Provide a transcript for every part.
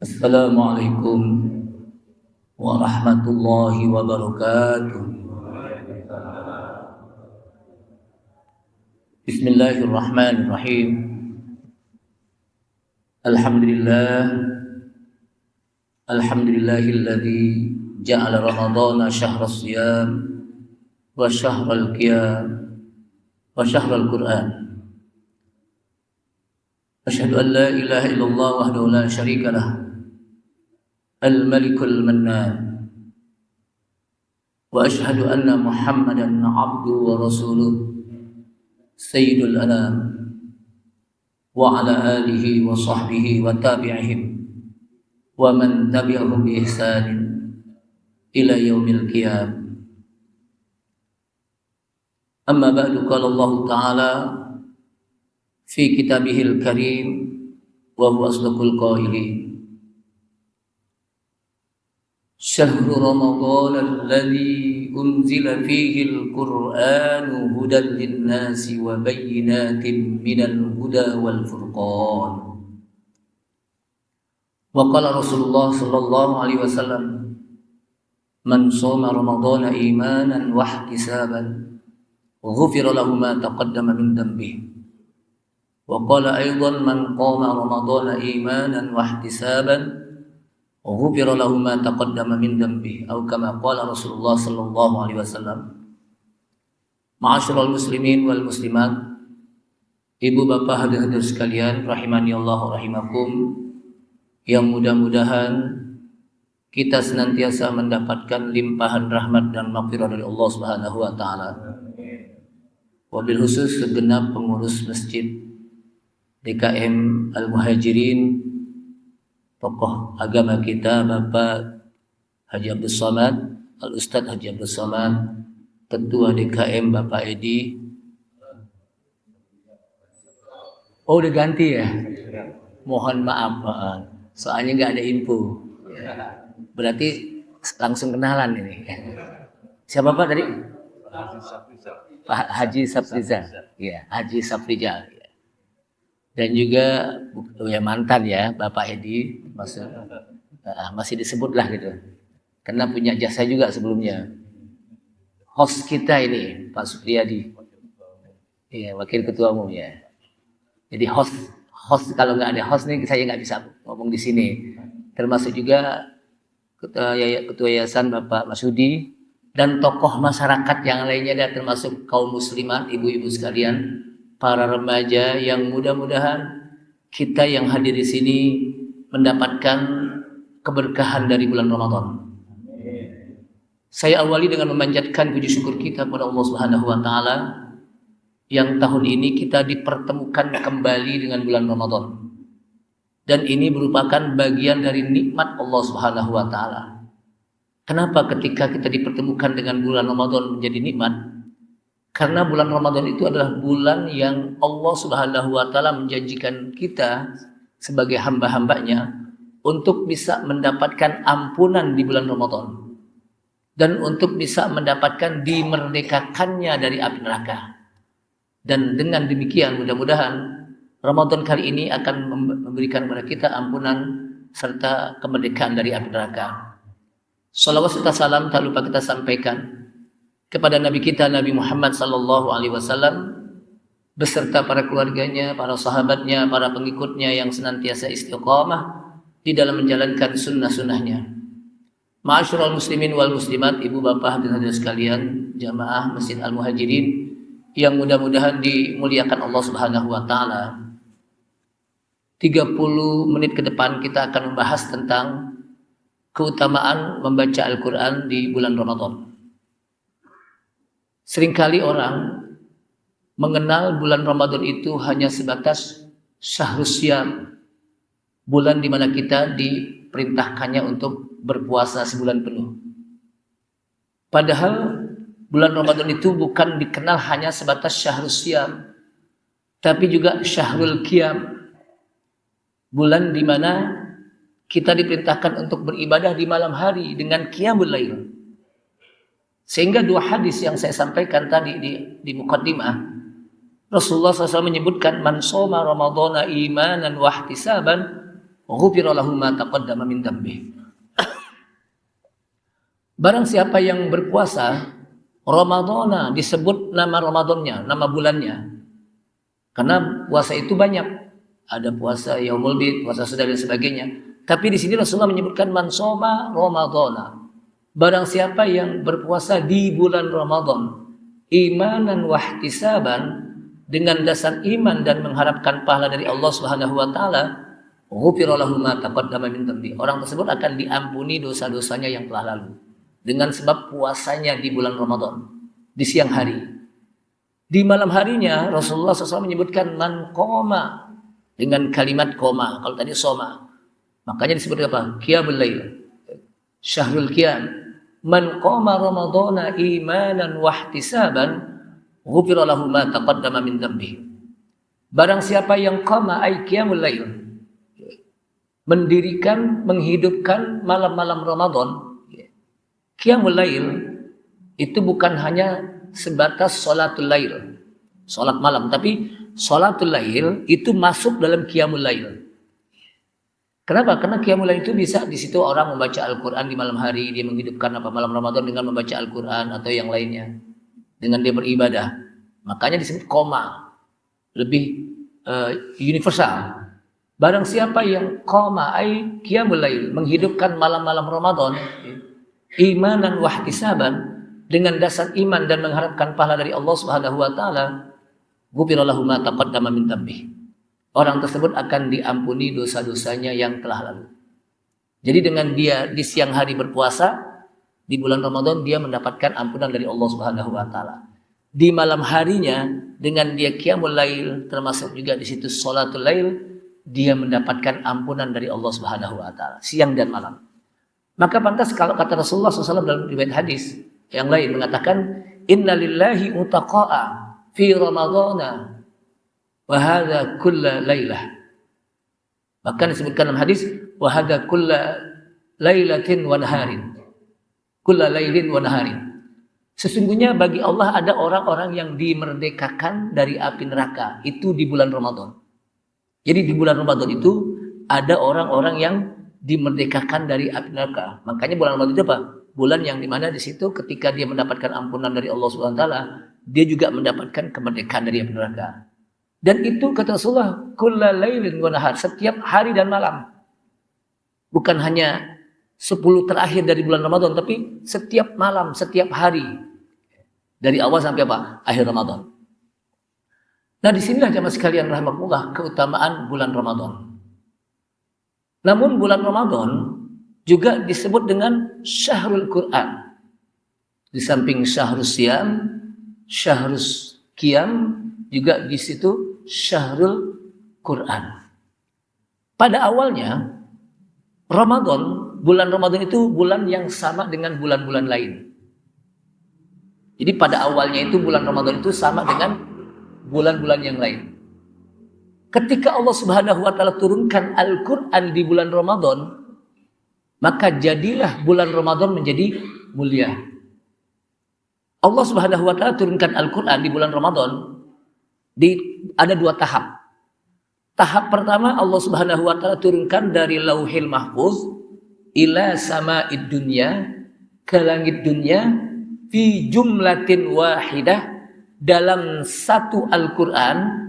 Assalamualaikum warahmatullahi wabarakatuh. Bismillahirrahmanirrahim. Alhamdulillahilladzi ja'ala ramadhana syahras siyam wa syahral qiyam wa syahral Qur'an. Asyhadu an la ilaha illallah wahdahu la syarika lah al-malikul mannan wa asyhadu anna Muhammadan abduhu wa rasuluh sayyidul anam wa ala alihi wa sahbihi wa tabi'ihim wa man tabi'ahum bi ihsanin ila yaumil qiyam. Amma ba'du, qala Allah ta'ala fi kitabihil karim wa huwa asdaqul qailin. Syahrul Ramadhan alladzi unzila fihi al-Qur'anu hudan lin-nasi wa bayyinatin minal huda wal furqan. Wa qala Rasulullah sallallahu alaihi wasallam, man shoma Ramadhana imanan wa ihtisaban ghufira lahu ma taqaddama min dhanbihi. Wa qala aidan, man qama Ramadhana imanan wa ihtisaban ghufira lahu ma taqaddama min dhanbihi, atau kama qala Rasulullah sallallahu alaihi wasallam. Ma'asyiral muslimin wal muslimat, ibu bapak hadirin sekalian rahimani Allah wa rahimakum, yang mudah-mudahan kita senantiasa mendapatkan limpahan rahmat dan maghfirah dari Allah Subhanahu wa taala. Wabil khusus segenap pengurus masjid DKM Al-Muhajirin, tokoh agama kita Bapak Haji Abdul Somad, Al-Ustadz Haji Abdul Somad, Ketua DKM Bapak Edi. Oh, udah ganti ya? Mohon maaf, soalnya nggak ada info. Berarti langsung kenalan ini. Siapa Pak tadi? Pak Haji Safrizal. Ya, Haji Safrizal. Dan juga ya mantan ya Bapak Edi, masih disebut lah gitu, karena punya jasa juga sebelumnya. Host kita ini Pak Supriyadi, ya, wakil ketua umum ya. Jadi host kalau nggak ada host nih saya nggak bisa ngomong di sini. Termasuk juga ketua yayasan Bapak Masudi dan tokoh masyarakat yang lainnya, dan termasuk kaum muslimat, ibu-ibu sekalian, para remaja, yang mudah-mudahan kita yang hadir di sini mendapatkan keberkahan dari bulan Ramadan. Saya awali dengan memanjatkan puji syukur kita kepada Allah Subhanahu wa taala yang tahun ini kita dipertemukan kembali dengan bulan Ramadan. Dan ini merupakan bagian dari nikmat Allah Subhanahu wa taala. Kenapa ketika kita dipertemukan dengan bulan Ramadan menjadi nikmat? Karena bulan Ramadan itu adalah bulan yang Allah Subhanahu wa taala menjanjikan kita sebagai hamba-hambanya untuk bisa mendapatkan ampunan di bulan Ramadan dan untuk bisa mendapatkan dimerdekakannya dari api neraka. Dan dengan demikian mudah-mudahan Ramadan kali ini akan memberikan kepada kita ampunan serta kemerdekaan dari api neraka. Salawat serta salam tak lupa kita sampaikan kepada Nabi kita Nabi Muhammad sallallahu alaihi wasallam beserta para keluarganya, para sahabatnya, para pengikutnya yang senantiasa istiqamah di dalam menjalankan sunnah-sunnahnya. Ma'asyiral muslimin wal muslimat, ibu bapak hadirin sekalian, jamaah Masjid Al-Muhajirin yang mudah-mudahan dimuliakan Allah Subhanahu wa taala. 30 menit ke depan kita akan membahas tentang keutamaan membaca Al-Qur'an di bulan Ramadan. Seringkali orang mengenal bulan Ramadan itu hanya sebatas syahrus syam, bulan di mana kita diperintahkannya untuk berpuasa sebulan penuh. Padahal bulan Ramadan itu bukan dikenal hanya sebatas syahrus syam, tapi juga syahrul qiyam, bulan di mana kita diperintahkan untuk beribadah di malam hari dengan qiyamul lail. Sehingga dua hadis yang saya sampaikan tadi di muqaddimah, Rasulullah SAW menyebutkan man shoma ramadhana imanan wa ihtisaban ghufira lahu ma taqaddama min dhanbihi. Barang siapa yang berpuasa Ramadhana, disebut nama Ramadannya, nama bulannya. Karena puasa itu banyak. Ada puasa Yaumul Bid, puasa Sedar dan sebagainya. Tapi di sini Rasulullah menyebutkan man shoma Ramadhana. Barang siapa yang berpuasa di bulan Ramadan, imanan wahtisaban, dengan dasar iman dan mengharapkan pahala dari Allah Subhanahu wa taala, ghufira lahu ma taqaddama min dhanbi. Orang tersebut akan diampuni dosa-dosanya yang telah lalu dengan sebab puasanya di bulan Ramadan di siang hari. Di malam harinya Rasulullah SAW menyebutkan man qoma dengan kalimat koma. Kalau tadi soma, makanya disebut apa? Qiyamul lail, syahrul qiyam. Man qoma ramadhana imanan wahtisaban ghufira lahu ma taqaddama min dhanbihi. Barang siapa yang qama ay qiyamul lail, mendirikan, menghidupkan malam-malam Ramadan. Qiyamul lail itu bukan hanya sebatas sholatul lail, sholat malam, tapi sholatul lail itu masuk dalam qiyamul lail. Kenapa? Karena qiyamul lail itu bisa di situ orang membaca Al-Qur'an di malam hari, dia menghidupkan malam Ramadan dengan membaca Al-Qur'an atau yang lainnya, dengan dia beribadah. Makanya disebut qoma, lebih universal. Barang siapa yang qoma ay qiyamul lail, menghidupkan malam-malam Ramadan, imanan wahtisaban, dengan dasar iman dan mengharapkan pahala dari Allah Subhanahu wa taala, ghufira lahu ma taqaddama min dhanbihi. Orang tersebut akan diampuni dosa-dosanya yang telah lalu. Jadi dengan dia di siang hari berpuasa di bulan Ramadan, dia mendapatkan ampunan dari Allah Subhanahu wa taala. Di malam harinya dengan dia qiyamul lail, termasuk juga di situ sholatul lail, dia mendapatkan ampunan dari Allah Subhanahu wa taala siang dan malam. Maka pantas kalau kata Rasulullah SAW dalam riwayat hadis yang lain mengatakan, inna lillahi utaqa'a fi ramadhana wa hadha kulla lailah. Bahkan disebutkan dalam hadis, wa hadha kulla lailatin wa naharin, kulla lailin wa naharin. Sesungguhnya bagi Allah ada orang-orang yang dimerdekakan dari api neraka, itu di bulan Ramadan. Jadi di bulan Ramadan itu ada orang-orang yang dimerdekakan dari api neraka. Makanya bulan Ramadan itu apa? Bulan yang dimana di situ ketika dia mendapatkan ampunan dari Allah Subhanahu wa taala, dia juga mendapatkan kemerdekaan dari api neraka. Dan itu kata Rasulullah, kulla lailin wa nahar, setiap hari dan malam. Bukan hanya 10 terakhir dari bulan Ramadan, tapi setiap malam, setiap hari. Dari awal sampai apa? Akhir Ramadan. Nah, disinilah jamaah sekalian rahimakumullah keutamaan bulan Ramadan. Namun bulan Ramadan juga disebut dengan syahrul Quran. Di samping syahrus siyam, syahrus qiyam, juga di situ syahrul Quran. Pada awalnya Ramadan, bulan Ramadan itu bulan yang sama dengan bulan-bulan lain. Jadi pada awalnya itu bulan Ramadan itu sama dengan bulan-bulan yang lain. Ketika Allah Subhanahu wa taala turunkan Al-Qur'an di bulan Ramadan, maka jadilah bulan Ramadan menjadi mulia. Allah Subhanahu wa taala turunkan Al-Qur'an di bulan Ramadan ada 2 tahap. Tahap pertama Allah Subhanahu wa taala turunkan dari Lauhil Mahfuz ila sama'id dunya, ke langit dunia, fi jumlatin wahidah, dalam satu Al-Qur'an.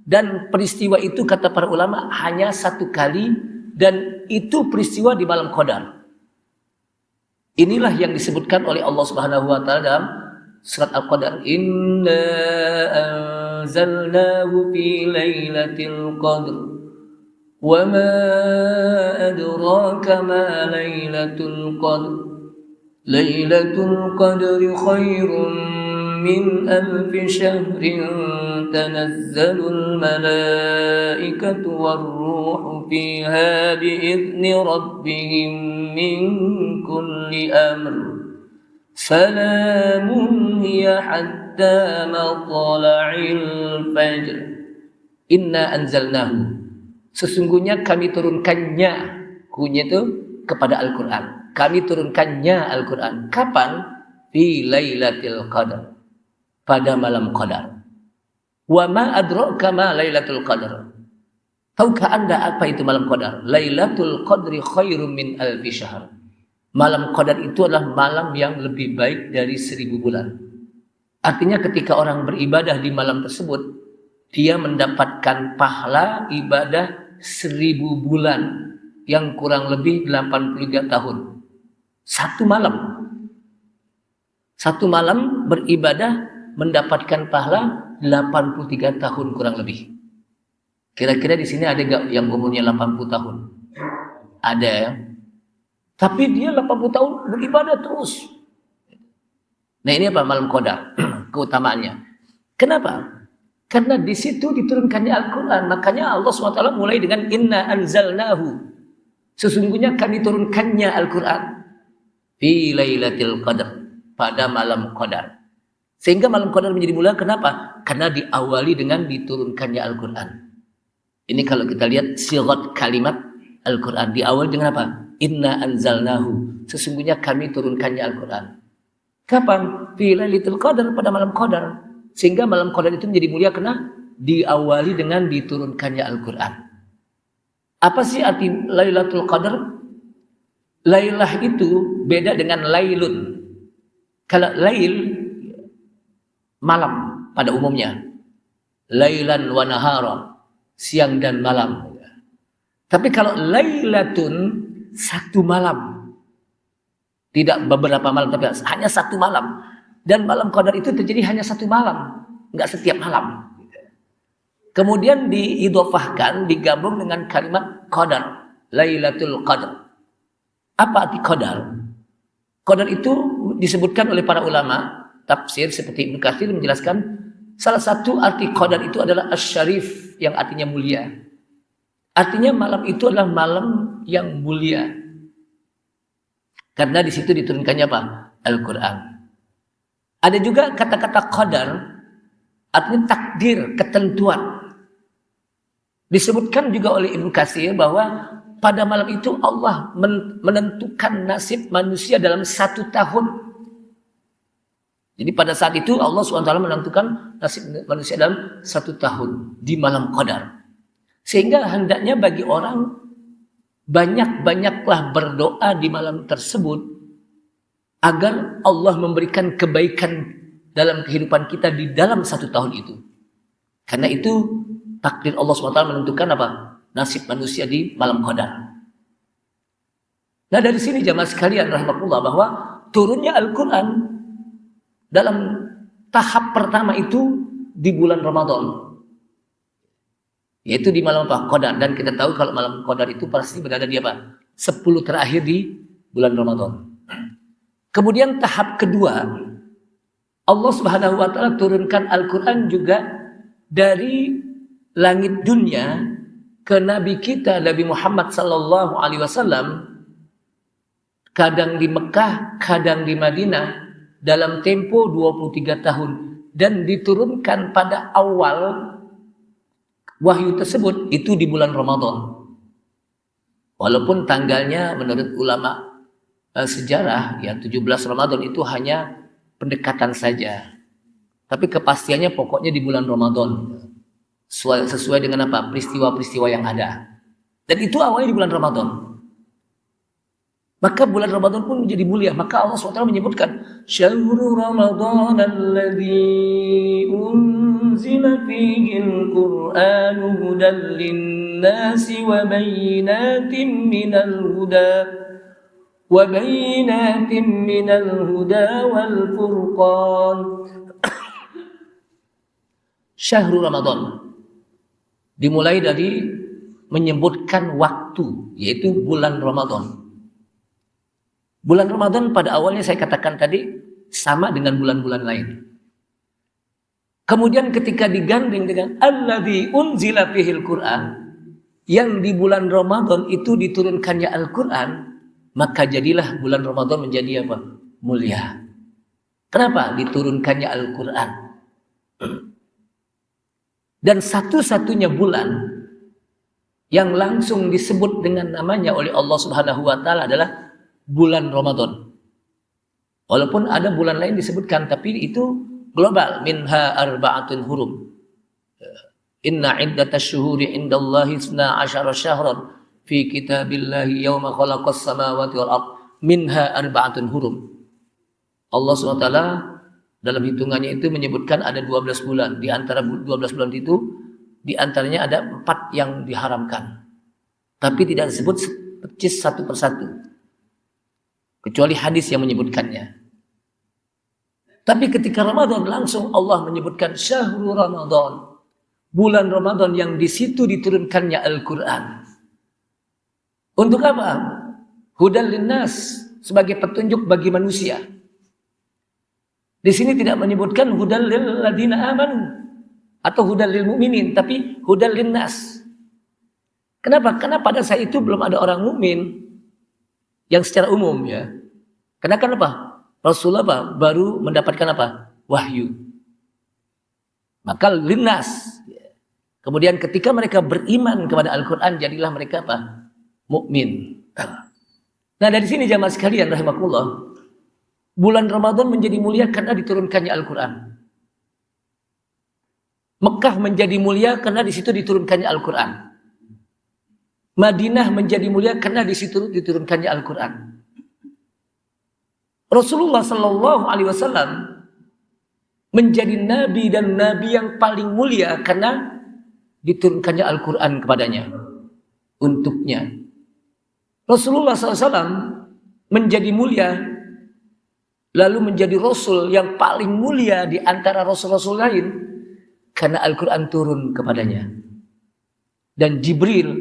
Dan peristiwa itu kata para ulama hanya 1 kali, dan itu peristiwa di malam Qadar. Inilah yang disebutkan oleh Allah Subhanahu wa taala dalam surat Al-Qadar, inna anzalnahu fi lailatul qadr wa ma adraka ma lailatul qadr lailatul qadri khairum min alfi syahrin tanazzalul malaikatu warruhu fiha bi'izni rabbihim min kulli amr salamun hiya hatta matla'il fajr. Inna anzalnahu, sesungguhnya kami turunkannya, kunya itu kepada Al-Quran, kami turunkannya Al-Quran. Kapan? Fi lailatul qadar, pada malam Qadar. Wa ma adraka ma lailatul qadar, Tahukah Anda apa itu malam Qadar? Lailatul Qadri khairum min alfi syahr. Malam Qadar itu adalah malam yang lebih baik dari 1000 bulan. Artinya ketika orang beribadah di malam tersebut, dia mendapatkan pahala ibadah 1000 bulan yang kurang lebih 83 tahun. Satu malam. Satu malam beribadah mendapatkan pahala 83 tahun kurang lebih. Kira-kira di sini ada gak yang umurnya 80 tahun? Ada ya. Tapi dia 80 tahun beribadah terus. Nah ini apa malam Qadar? Keutamaannya. Kenapa? Karena di situ diturunkannya Al-Quran. Makanya Allah SWT mulai dengan inna anzalnahu. Sesungguhnya kami turunkannya Al-Quran. Fi lailatul qadar. Pada malam Qadar. Sehingga malam Qadar menjadi mulia. Kenapa? Karena diawali dengan diturunkannya Al-Quran. Ini kalau kita lihat sirat kalimat Al-Quran. Diawali dengan apa? Inna anzalnahu. Sesungguhnya kami turunkannya Al-Quran. Kapan? Fi lailatul qadar, pada malam Qadar. Sehingga malam Qadar itu menjadi mulia karena diawali dengan diturunkannya Al-Quran. Apa sih arti Lailatul Qadar? Lailah itu beda dengan lailun. Kalau lail, malam pada umumnya. Lailan wa nahara, siang dan malam. Tapi kalau lailatun, satu malam. Tidak beberapa malam, tapi hanya satu malam. Dan malam Qadar itu terjadi hanya satu malam. Enggak setiap malam. Kemudian diidhofahkan, digabung dengan kalimat Qadar. Lailatul Qadar. Apa arti Qadar? Qadar itu disebutkan oleh para ulama tafsir seperti Ibnu Katsir menjelaskan salah satu arti Qadar itu adalah asy-syarif yang artinya mulia. Artinya malam itu adalah malam yang mulia. Karena di situ diturunkannya apa? Al-Quran. Ada juga kata-kata qadar, artinya takdir, ketentuan. Disebutkan juga oleh Ibnu Katsir bahwa pada malam itu Allah menentukan nasib manusia dalam 1 tahun. Jadi pada saat itu Allah SWT menentukan nasib manusia dalam 1 tahun di malam Qadar. Sehingga hendaknya bagi orang banyak-banyaklah berdoa di malam tersebut agar Allah memberikan kebaikan dalam kehidupan kita di dalam 1 tahun itu. Karena itu takdir Allah SWT menentukan apa? Nasib manusia di malam Qadar. Nah dari sini jamaah sekalian rahmatullah bahwa turunnya Al-Quran dalam tahap pertama itu di bulan Ramadan. Yaitu di malam apa? Qadar. Dan kita tahu kalau malam Qadar itu pasti berada di apa? 10 terakhir di bulan Ramadan. Kemudian tahap kedua, Allah Subhanahu wa taala turunkan Al-Qur'an juga dari langit dunia ke Nabi kita Nabi Muhammad sallallahu alaihi wasallam, kadang di Mekah, kadang di Madinah dalam tempo 23 tahun dan diturunkan pada awal wahyu tersebut itu di bulan Ramadan. Walaupun tanggalnya menurut ulama sejarah ya 17 Ramadan itu hanya pendekatan saja. Tapi kepastiannya pokoknya di bulan Ramadan. Sesuai dengan apa? Peristiwa-peristiwa yang ada. Dan itu awalnya di bulan Ramadan. Maka bulan Ramadan pun menjadi mulia. Maka Allah SWT menyebutkan Syahrul Ramadan alladzi unzila fihi al-Qur'anu hudan lin-nasi wa bayyinatin minal huda wal furqan. Syahrul Ramadan dimulai dari menyebutkan waktu, yaitu bulan Ramadan. Bulan Ramadan pada awalnya saya katakan tadi sama dengan bulan-bulan lain. Kemudian ketika digandeng dengan alladzi unzila fihil Qur'an, yang di bulan Ramadan itu diturunkannya Al-Qur'an, maka jadilah bulan Ramadan menjadi apa? Mulia. Kenapa? Diturunkannya Al-Qur'an. Dan satu-satunya bulan yang langsung disebut dengan namanya oleh Allah Subhanahu wa taala adalah bulan Ramadan. Walaupun ada bulan lain disebutkan, tapi itu global. Minha arba'atun hurum. Inna iddatasy syuhuri indallahi 12 syahran fi kitabillahi yauma khalaqas samawati wal ard minha arba'atun hurum. Allah SWT dalam hitungannya itu menyebutkan ada 12 bulan. Di antara 12 bulan itu, di antaranya ada 4 yang diharamkan. Tapi tidak disebut percis satu persatu. Kecuali hadis yang menyebutkannya. Tapi ketika Ramadan langsung Allah menyebutkan syahrul Ramadan. Bulan Ramadan yang di situ diturunkannya Al-Quran. Untuk apa? Hudal linnas, sebagai petunjuk bagi manusia. Di sini tidak menyebutkan hudal lil ladina amanu atau hudal lil mu'minin, tapi hudal linnas. Kenapa? Karena pada saat itu belum ada orang mukmin yang secara umum ya. Karena kenapa? Rasulullah baru mendapatkan apa? Wahyu. Maka linnas. Kemudian ketika mereka beriman kepada Al-Quran, jadilah mereka apa? Mukmin. Nah dari sini jamaah sekalian rahimakumullah, bulan Ramadan menjadi mulia karena diturunkannya Al-Quran. Mekah menjadi mulia karena di situ diturunkannya Al-Quran. Madinah menjadi mulia karena di situ diturunkannya Al-Quran. Rasulullah Sallallahu Alaihi Wasallam menjadi nabi dan nabi yang paling mulia karena diturunkannya Al-Quran kepadanya untuknya. Rasulullah SAW menjadi mulia lalu menjadi Rasul yang paling mulia di antara Rasul-Rasul lain karena Al-Quran turun kepadanya. Dan Jibril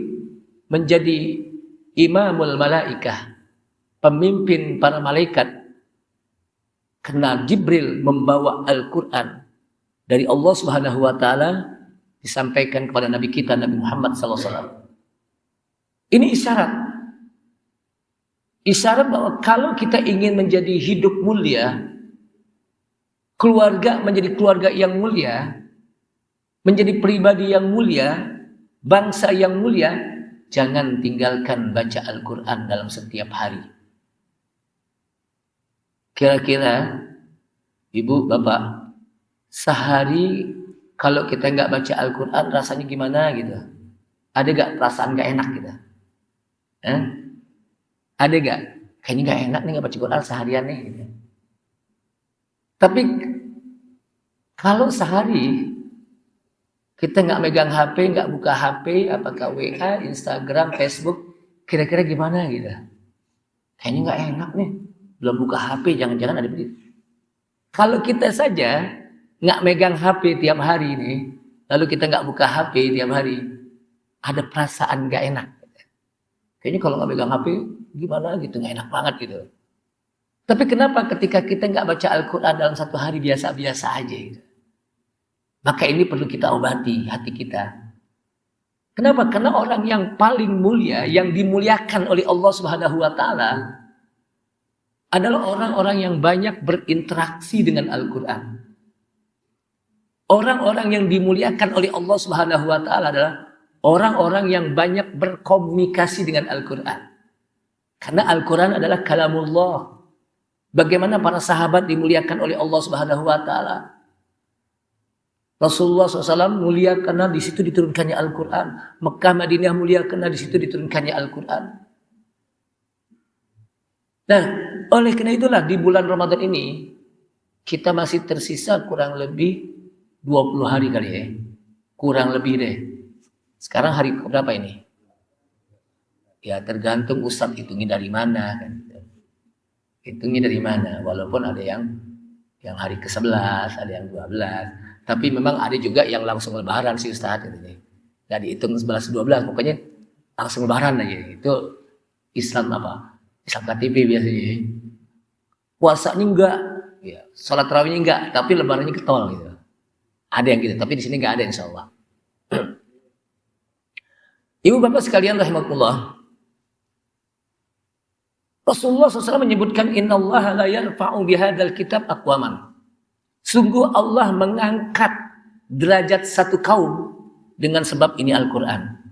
menjadi imamul malaikah, pemimpin para malaikat, karena Jibril membawa Al-Quran dari Allah Subhanahu wa Ta'ala disampaikan kepada Nabi kita Nabi Muhammad SAW. Ini isyarat bahwa kalau kita ingin menjadi hidup mulia, keluarga menjadi keluarga yang mulia, menjadi pribadi yang mulia, bangsa yang mulia, jangan tinggalkan baca Al-Quran dalam setiap hari. Kira-kira ibu, bapak, sehari kalau kita nggak baca Al-Quran rasanya gimana gitu? Ada gak perasaan nggak enak gitu? Ada gak? Kayaknya nggak enak nih nggak baca Quran seharian nih. Gitu. Tapi kalau sehari kita nggak megang HP, nggak buka HP, apakah WA, Instagram, Facebook, kira-kira gimana gitu? Kayaknya nggak enak nih. Belum buka HP, jangan-jangan ada begitu. Kalau kita saja nggak megang HP tiap hari nih, lalu kita nggak buka HP tiap hari, ada perasaan nggak enak. Kayaknya kalau nggak megang HP, gimana gitu, nggak enak banget gitu. Tapi kenapa ketika kita nggak baca Al-Quran dalam satu hari biasa-biasa aja gitu? Maka ini perlu kita obati hati kita. Kenapa? Karena orang yang paling mulia, yang dimuliakan oleh Allah Subhanahu wa Ta'ala, adalah orang-orang yang banyak berinteraksi dengan Al-Quran. Orang-orang yang dimuliakan oleh Allah Subhanahu wa Ta'ala adalah orang-orang yang banyak berkomunikasi dengan Al-Quran. Karena Al-Quran adalah kalamullah. Bagaimana para sahabat dimuliakan oleh Allah Subhanahu wa Ta'ala. Rasulullah SAW mulia karena di situ diturunkannya Al-Quran. Mekah, Madinah mulia karena di situ diturunkannya Al-Quran. Nah, oleh karena itulah di bulan Ramadan ini kita masih tersisa kurang lebih 20 hari kali ya. Kurang lebih deh. Sekarang hari berapa ini? Ya tergantung Ustadz hitungnya dari mana kan. Hitungnya dari mana? Walaupun ada yang hari ke-11, ada yang 12. Tapi memang ada juga yang langsung lebaran sih Ustadz. Gak dihitung 11-12, pokoknya langsung lebaran aja. Itu Islam apa? Islam KTP biasanya. Puasanya enggak, ya, sholat tarawihnya enggak, tapi lebarannya ketol gitu. Ada yang gitu, tapi di sini enggak ada insya Allah. Ibu bapak sekalian rahimakumullah. Rasulullah SAW menyebutkan innallaha la yarfa'u bihadzal kitab aqwaman. Sungguh Allah mengangkat derajat satu kaum dengan sebab ini Al-Quran.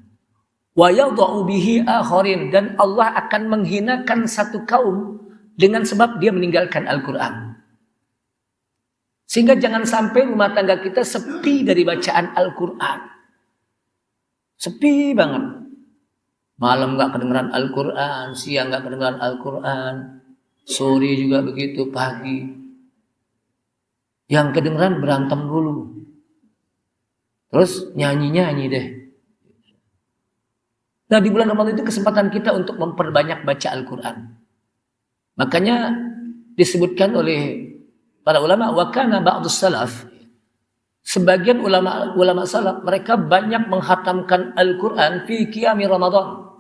Wa yadha'u bihi akharin, dan Allah akan menghinakan satu kaum dengan sebab dia meninggalkan Al-Quran. Sehingga jangan sampai rumah tangga kita sepi dari bacaan Al-Quran. Sepi banget. Malam nggak kedengeran Al-Quran, siang nggak kedengeran Al-Quran, sore juga begitu, pagi. Yang kedengeran berantem dulu. Terus nyanyi-nyanyi deh. Nah, di bulan Ramadan itu kesempatan kita untuk memperbanyak baca Al-Quran. Makanya disebutkan oleh para ulama, wa kana ba'dus salaf, sebagian ulama salaf mereka banyak menghatamkan Al-Quran fi qiyami Ramadan.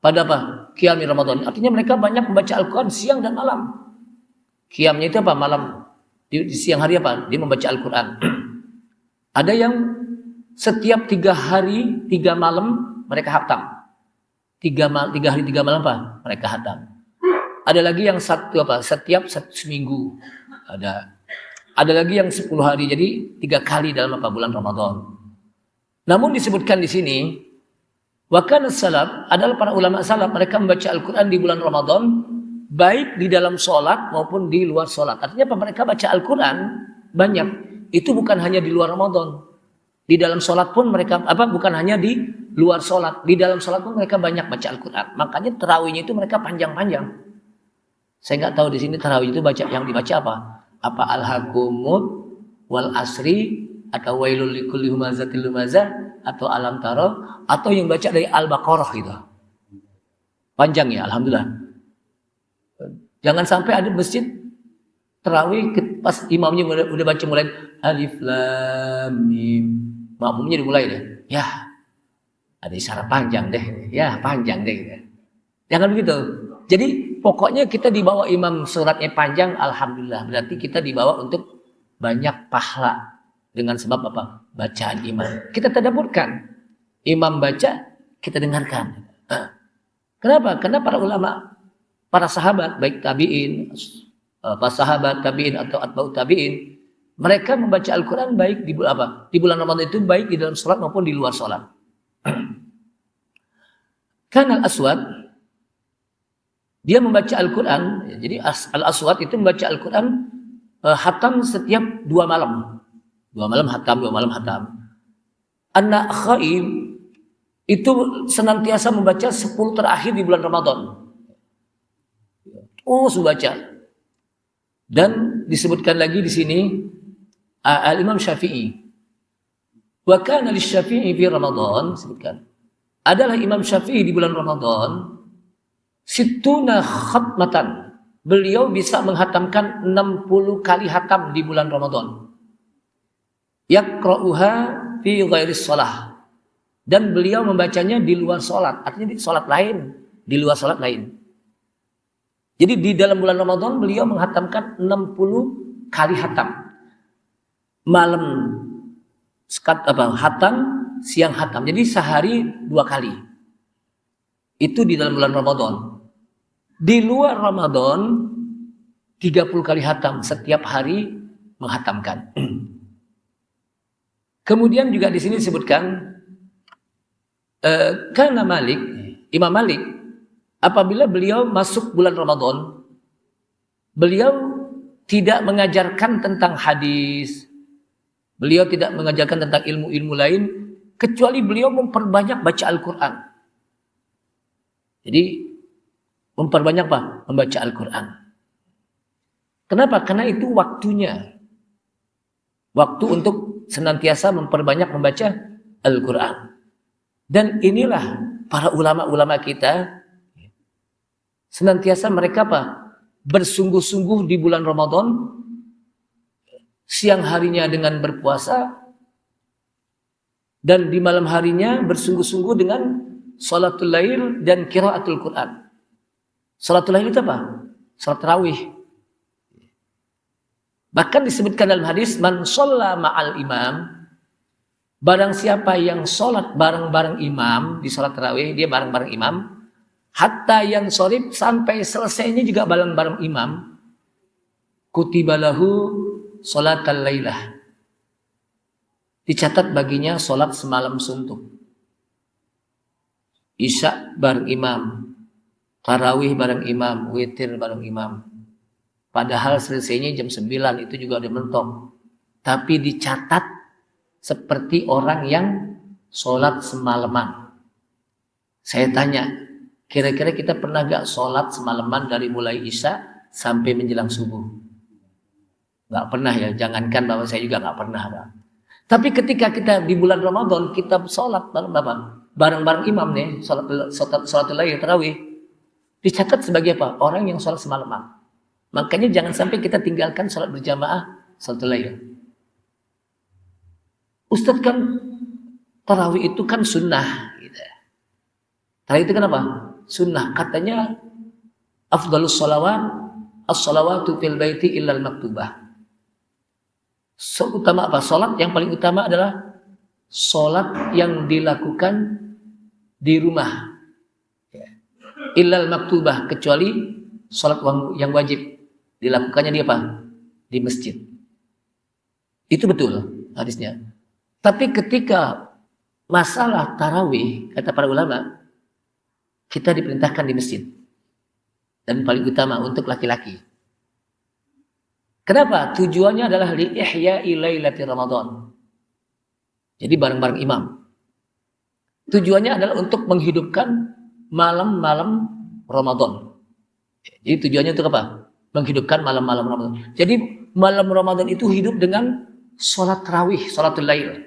Pada apa? Qiyami Ramadan. Artinya mereka banyak membaca Al-Quran siang dan malam. Qiyamnya itu apa? Malam. Di siang hari apa? Dia membaca Al-Quran. Ada yang setiap 3 hari 3 malam mereka hatam. 3 hari 3 malam apa? Mereka hatam. Ada lagi yang setiap seminggu. Ada lagi yang 10 hari. Jadi 3 kali dalam bulan Ramadan. Namun disebutkan di sini, wa kana salaf adalah para ulama salaf, mereka membaca Al-Quran di bulan Ramadan baik di dalam sholat maupun di luar sholat. Artinya apa? Mereka baca Al-Quran banyak. Itu bukan hanya di luar Ramadan. Di dalam sholat pun mereka bukan hanya di luar sholat. Di dalam sholat pun mereka banyak baca Al-Quran. Makanya tarawihnya itu mereka panjang-panjang. Saya nggak tahu di sini tarawih itu yang dibaca apa? Apa Al-Hakumut wal Asri atau Wailul likulli humazatil lumazah atau Alam Taro atau yang baca dari Al-Baqarah gitu. Panjang ya, alhamdulillah. Jangan sampai ada masjid tarawih pas imamnya udah baca mulai Alif Lam Mim, makmumnya dimulai deh. Ya, ada isyarat panjang deh. Ya, panjang deh. Jangan begitu. Jadi pokoknya kita dibawa imam suratnya panjang, alhamdulillah. Berarti kita dibawa untuk banyak pahala dengan sebab apa? Bacaan imam. Kita tadabburkan. Imam baca, kita dengarkan. Kenapa? Karena para ulama, para sahabat, baik tabi'in, para sahabat tabi'in atau atba'ut tabi'in, mereka membaca Al-Quran baik di bulan Ramadan itu baik di dalam sholat maupun di luar sholat. Karena Al-Aswad dia membaca Al-Quran, jadi Al-Aswad itu membaca Al-Quran hatam setiap 2 malam. 2 malam hatam, 2 malam hatam. Anak Khaim itu senantiasa membaca 10 terakhir di bulan Ramadan. Terus membaca. Dan disebutkan lagi di sini Al-Imam Syafi'i. Wa kana lisy-Syafi'i fi Ramadan, disebutkan. Adalah Imam Syafi'i di bulan Ramadan situna khatmatan. Beliau bisa menghatamkan 60 kali hatam di bulan Ramadan. Yaqra'uha fi ghairi shalah. Dan beliau membacanya di luar sholat. Artinya di sholat lain. Di luar sholat lain. Jadi di dalam bulan Ramadan beliau menghatamkan 60 kali hatam. Malam hatam, siang hatam. Jadi sehari 2 kali. Itu di dalam bulan Ramadan. Di luar Ramadan 30 kali hatam. Setiap hari menghatamkan. Kemudian juga di sini disebutkan karena Imam Malik, apabila beliau masuk bulan Ramadan, beliau tidak mengajarkan tentang hadis, beliau tidak mengajarkan tentang ilmu-ilmu lain, kecuali beliau memperbanyak baca Al-Quran. Jadi memperbanyak membaca Al-Quran. Kenapa? Karena itu waktunya. Waktu untuk senantiasa memperbanyak membaca Al-Quran. Dan inilah para ulama-ulama kita senantiasa mereka bersungguh-sungguh di bulan Ramadan, siang harinya dengan berpuasa dan di malam harinya bersungguh-sungguh dengan sholatul lail dan qiraatul Quran. Sholatul lail itu apa? Sholat tarawih. Bahkan disebutkan dalam hadis, man shalla ma'al imam, barang siapa yang sholat bareng-bareng imam, di sholat tarawih dia bareng-bareng imam, hatta yang sorib, sampai selesainya juga bareng-bareng imam, kutibalahu sholatal lailah, dicatat baginya sholat semalam suntuk. Isya bareng imam, tarawih bareng imam, witir bareng imam. Padahal selesainya jam 9, itu juga udah mentok. Tapi dicatat seperti orang yang sholat semalaman. Saya tanya, kira-kira kita pernah gak sholat semalaman dari mulai Isya sampai menjelang subuh? Gak pernah ya, jangankan bahwa saya juga gak pernah. Pak. Tapi ketika kita di bulan Ramadan, kita sholat bareng-bareng imam nih, sholat lail tarawih, dicatat sebagai apa? Orang yang sholat semalaman. Makanya jangan sampai kita tinggalkan sholat berjamaah, sholat lail. Ustadz kan tarawih itu kan sunnah. Gitu. Tarawih itu kan apa? Sunnah. Katanya afdalus sholawat as-sholawatu fil baiti illal maktubah. Utama apa? Sholat yang paling utama adalah sholat yang dilakukan di rumah. Illal maktubah, kecuali sholat yang wajib dilakukannya di apa? Di masjid. Itu betul hadisnya. Tapi ketika masalah tarawih, kata para ulama, kita diperintahkan di masjid. Dan paling utama untuk laki-laki. Kenapa? Tujuannya adalah li ihya'i lailati Ramadan. Jadi bareng-bareng imam. Tujuannya adalah untuk menghidupkan malam-malam Ramadan. Jadi tujuannya untuk apa? Menghidupkan malam-malam Ramadan. Jadi malam Ramadan itu hidup dengan sholat tarawih, sholatul lail.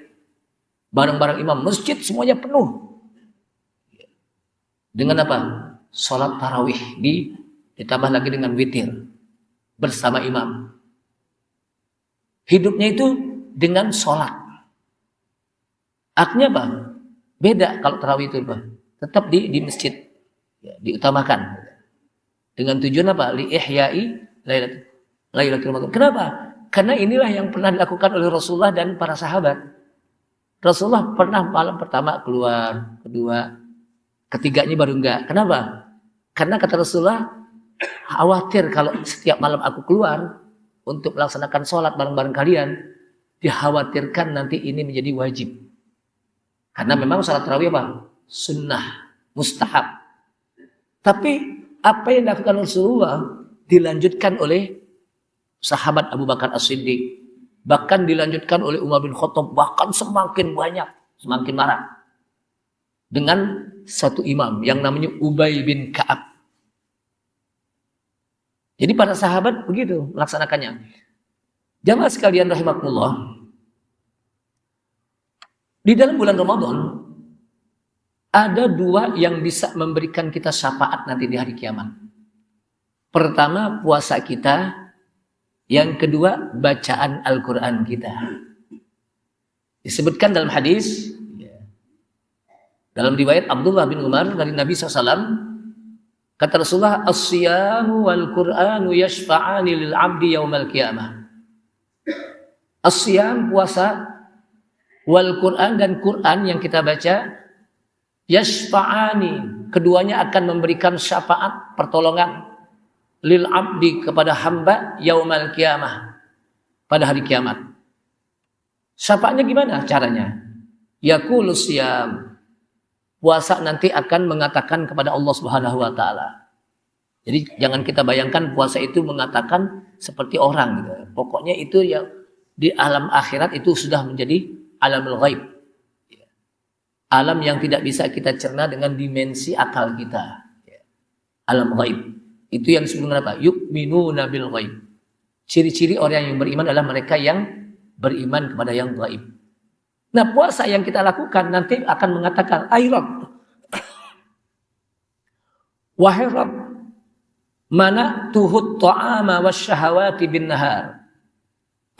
Bareng-bareng imam. Masjid semuanya penuh. Dengan apa? Sholat tarawih. Ditambah lagi dengan witir. Bersama imam. Hidupnya itu dengan sholat. Artinya apa? Beda kalau tarawih itu apa? Tetap di masjid. Ya, diutamakan. Dengan tujuan apa? Li ihya'i lailatul Ramadan. Kenapa? Karena inilah yang pernah dilakukan oleh Rasulullah dan para sahabat. Rasulullah pernah malam pertama keluar, kedua, ketiganya baru enggak. Kenapa? Karena kata Rasulullah, khawatir kalau setiap malam aku keluar untuk melaksanakan sholat bareng-bareng kalian, dikhawatirkan nanti ini menjadi wajib. Karena memang sholat tarawih apa? Sunnah, mustahab. Tapi apa yang dilakukan Rasulullah dilanjutkan oleh sahabat Abu Bakar As-Siddiq, bahkan dilanjutkan oleh Umar bin Khattab, bahkan semakin banyak, semakin marah. Dengan satu imam yang namanya Ubay bin Ka'ab. Jadi para sahabat begitu melaksanakannya. Jamaah sekalian rahimakumullah. Di dalam bulan Ramadan ada dua yang bisa memberikan kita syafaat nanti di hari kiamat. Pertama, puasa kita. Yang kedua, bacaan Al-Quran kita. Disebutkan dalam hadis, dalam riwayat Abdullah bin Umar dari Nabi SAW, kata Rasulullah, as-siyamu wal-Qur'anu yashfa'ani lil-'abdi yawmal qiyamah. As-siyam, puasa, wal-Qur'an, dan Qur'an yang kita baca, yashfa'ani, keduanya akan memberikan syafaat, pertolongan, lil-'abdi, kepada hamba, yaumal qiyamah, pada hari kiamat. Syafaatnya gimana caranya? Yaqulu siyam, puasa nanti akan mengatakan kepada Allah Subhanahu wa taala. Jadi jangan kita bayangkan puasa itu mengatakan seperti orang gitu. Pokoknya itu yang di alam akhirat itu sudah menjadi alamul ghaib. Alam yang tidak bisa kita cerna dengan dimensi akal kita. Alam ghaib. Itu yang disebut dengan apa? Yu'minuna bil ghaib. Ciri-ciri orang yang beriman adalah mereka yang beriman kepada yang ghaib. Nah, puasa yang kita lakukan nanti akan mengatakan, "Ay Rabb, wahai Rabb, mana tuhut ta'ama wasyahawati bin nahar."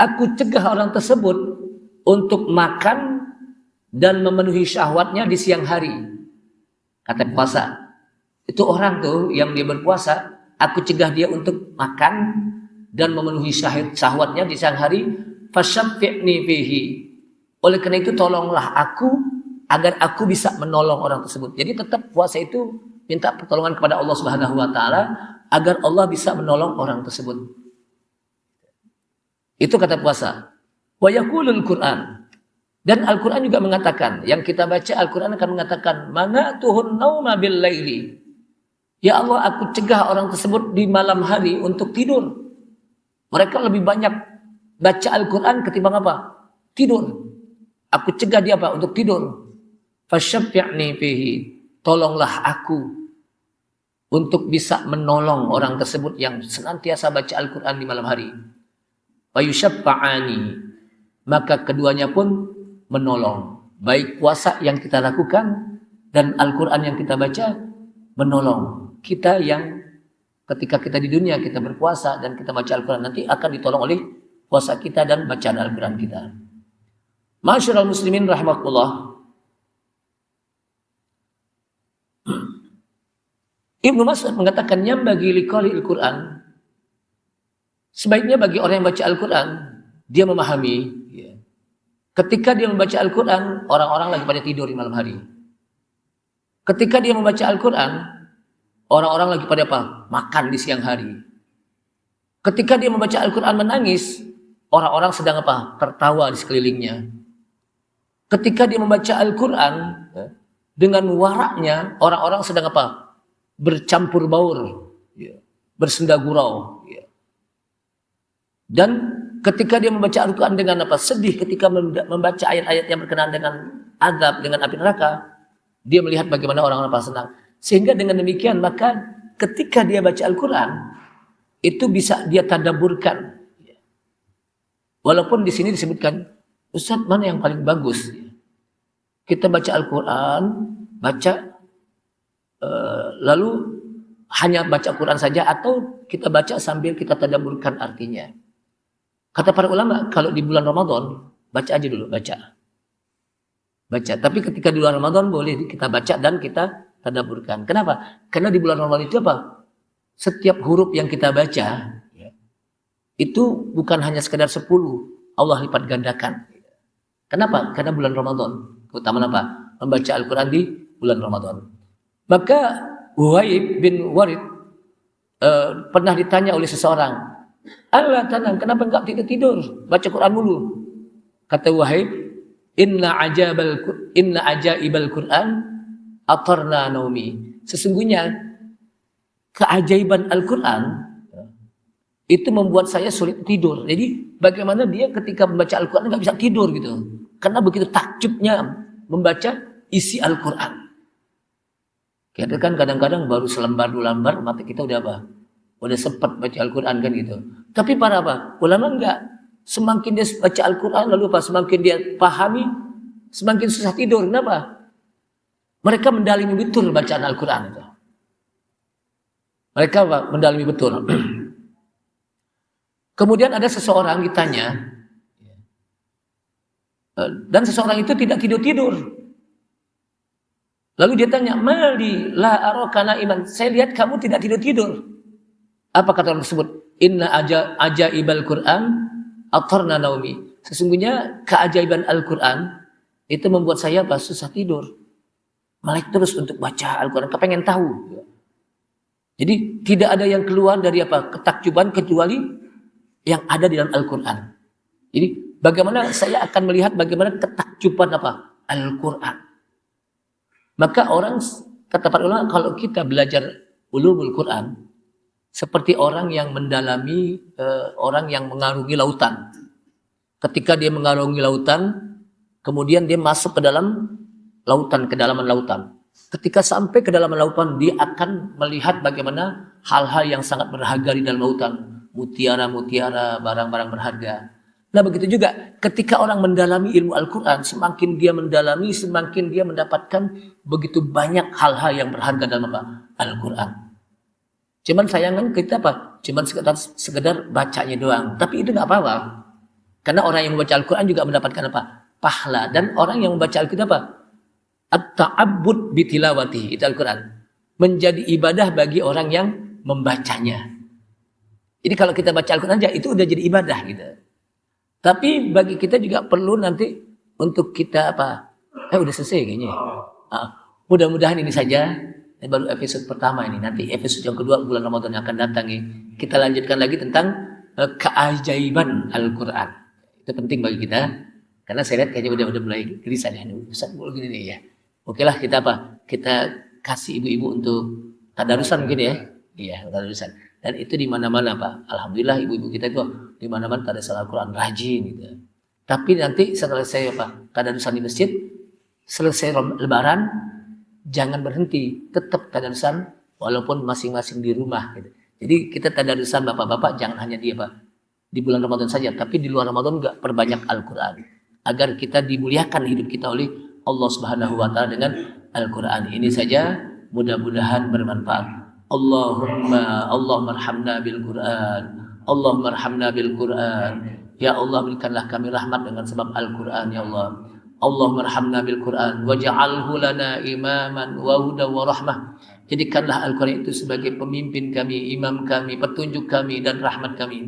Aku cegah orang tersebut untuk makan dan memenuhi syahwatnya di siang hari. Kata puasa. Itu orang tuh yang dia berpuasa, aku cegah dia untuk makan dan memenuhi syahwatnya di siang hari. Fasyafi'ni fihi. Oleh karena itu tolonglah aku agar aku bisa menolong orang tersebut. Jadi tetap puasa itu minta pertolongan kepada Allah Subhanahu wa taala agar Allah bisa menolong orang tersebut. Itu kata puasa. Wa yaqulul Qur'an. Dan Al-Qur'an juga mengatakan, yang kita baca Al-Qur'an akan mengatakan, "Mana'tuhun nauma bil laili." Ya Allah, aku cegah orang tersebut di malam hari untuk tidur. Mereka lebih banyak baca Al-Quran ketimbang apa? Tidur. Aku cegah dia apa? Untuk tidur. Fasyaffi'ni fihi, tolonglah aku untuk bisa menolong orang tersebut yang senantiasa baca Al-Quran di malam hari. Wa yusyaffa'ani, maka keduanya pun menolong. Baik puasa yang kita lakukan dan Al-Quran yang kita baca menolong kita yang ketika kita di dunia kita berpuasa dan kita baca Al-Quran, nanti akan ditolong oleh puasa kita dan bacaan Al-Quran kita. Ma'asyiral muslimin rahimakumullah. Ibnu Mas'ud mengatakan yang bagi liqali Al-Quran, sebaiknya bagi orang yang baca Al-Quran dia memahami ketika dia membaca Al-Quran orang-orang lagi pada tidur di malam hari. Ketika dia membaca Al-Quran orang-orang lagi pada apa? Makan di siang hari. Ketika dia membaca Al-Quran menangis, orang-orang sedang apa? Tertawa di sekelilingnya. Ketika dia membaca Al-Quran dengan waraknya, orang-orang sedang apa? Bercampur baur, bersenda gurau. Dan ketika dia membaca Al-Quran dengan apa? Sedih ketika membaca ayat-ayat yang berkenaan dengan azab, dengan api neraka, dia melihat bagaimana orang-orang apa senang. Sehingga dengan demikian maka ketika dia baca Al-Quran itu bisa dia tadabburkan. Walaupun di sini disebutkan, Ustaz mana yang paling bagus? Kita baca Al-Quran, baca lalu hanya baca Quran saja atau kita baca sambil kita tadabburkan artinya. Kata para ulama, kalau di bulan Ramadan baca aja dulu, baca. Tapi ketika di bulan Ramadan boleh kita baca dan kita tadabburkan. Kenapa? Karena di bulan Ramadan itu apa? Setiap huruf yang kita baca itu bukan hanya sekedar 10, Allah lipat gandakan. Kenapa? Karena bulan Ramadan. Keutamaan apa? Membaca Al-Quran di bulan Ramadan. Maka Wahib bin Warid pernah ditanya oleh seseorang, Allah tenang, kenapa enggak tidur? Baca Quran dulu. Kata Wahib, inna ajaibal Quran atarna naumi. Sesungguhnya keajaiban Al-Quran itu membuat saya sulit tidur. Jadi bagaimana dia ketika membaca Al-Quran enggak bisa tidur gitu. Karena begitu takjubnya membaca isi Al-Quran. Kita kan kadang-kadang baru selembar dua lembar mata kita udah apa? Udah sempat baca Al-Quran kan gitu. Tapi para apa? Ulama enggak. Semakin dia baca Al-Quran lalu apa? Semakin dia pahami, semakin susah tidur. Kenapa? Mereka mendalami betul bacaan Al-Quran itu. Mereka apa? Mendalami betul. Kemudian ada seseorang ditanya, dan seseorang itu tidak tidur-tidur. Lalu dia tanya, Mali la arokana iman. Saya lihat kamu tidak tidur-tidur. Apa kata orang tersebut? Inna ajaibal Quran atarna naumi. Sesungguhnya keajaiban Al-Quran itu membuat saya susah tidur. Melek terus untuk baca Al-Quran. Kepengen tahu. Jadi tidak ada yang keluar dari apa? Ketakjuban kecuali yang ada di dalam Al-Quran. Jadi bagaimana saya akan melihat bagaimana ketakjuban apa? Al-Quran. Maka orang, kata para ulama, kalau kita belajar ulumul Quran, seperti orang yang mendalami, orang yang mengarungi lautan. Ketika dia mengarungi lautan, kemudian dia masuk ke dalam lautan, kedalaman lautan. Ketika sampai ke kedalaman lautan, dia akan melihat bagaimana hal-hal yang sangat berharga di dalam lautan. Mutiara-mutiara, barang-barang berharga. Nah begitu juga ketika orang mendalami ilmu Al-Quran, semakin dia mendalami, semakin dia mendapatkan begitu banyak hal-hal yang berharga dalam Al-Quran. Cuman sayangan kita apa? Cuman sekedar bacanya doang. Tapi itu nggak apa-apa. Karena orang yang membaca Al-Quran juga mendapatkan apa? Pahala. Dan orang yang membaca Al-Quran apa? At-ta'abbud bitilawati. Itu Al-Quran. Menjadi ibadah bagi orang yang membacanya. Jadi kalau kita baca Al-Quran aja, itu udah jadi ibadah gitu. Tapi bagi kita juga perlu nanti untuk kita apa? Udah selesai kayaknya. Mudah-mudahan ini saja. Ini baru episode pertama ini. Nanti episode yang kedua bulan Ramadan yang akan datang ya. Kita lanjutkan lagi tentang keajaiban Al-Quran. Itu penting bagi kita. Karena saya lihat kayaknya udah mulai gelisah ya. Ustaz gini nih ya. Oke lah kita apa? Kita kasih ibu-ibu untuk tadarusan mungkin ya. Iya, tadarusan. Dan itu di mana-mana Pak. Alhamdulillah ibu-ibu kita itu di mana-mana tadarusan Al-Quran rajin gitu. Tapi nanti setelah saya Pak tadarusan di masjid, selesai Lebaran jangan berhenti, tetap tadarusan walaupun masing-masing di rumah gitu. Jadi kita tadarusan bapak-bapak jangan hanya di bulan Ramadan saja, tapi di luar Ramadan juga perbanyak Al-Quran agar kita dimuliakan hidup kita oleh Allah Subhanahu wa taala dengan Al-Quran. Ini saja, mudah-mudahan bermanfaat. Allahumma arhamna bil Quran. Allahumma arhamna bil Quran. Ya Allah, berikanlah kami rahmat dengan sebab Al-Quran ya Allah. Allahumma arhamna bil Quran waj'alhu lana imaman wa hudan wa rahmah. Jadikanlah Al-Quran itu sebagai pemimpin kami, imam kami, petunjuk kami dan rahmat kami.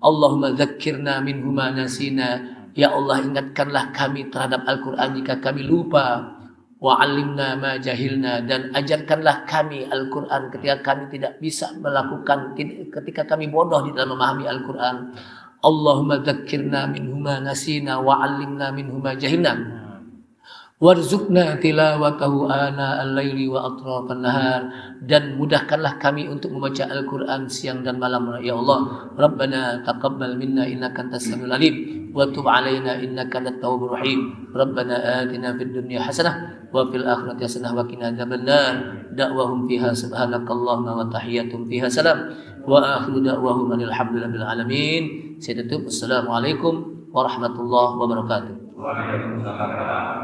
Allahumma dzakkirna minhu ma nasina. Ya Allah, ingatkanlah kami terhadap Al-Quran jika kami lupa. Wa'allimna ma jahilna, dan ajarkanlah kami Al-Quran ketika kami tidak bisa melakukan, ketika kami bodoh di dalam memahami Al-Quran. Allahumma dzakkirna minhu ma nasina wa'allimna minhu ma jahilna. Warzuqna tilawatahu ana al-laili wa atrafan nahar, dan mudahkanlah kami untuk membaca Al-Quran siang dan malam ya Allah. Rabbana taqabbal minna innaka antas samiul alim wa tub alaina innaka antat tawwabur rahim. Rabbana atina fid dunya hasanah wa fil akhirati hasanah wa qina adzabannar. Da'wahum fiha subhanakallahumma wa tahiyyatuhum fiha salam wa akhiru da'wahum alhamdulillahi rabbil alamin. Saya tutup. Assalamualaikum warahmatullahi wabarakatuh. Waalaikumsalam.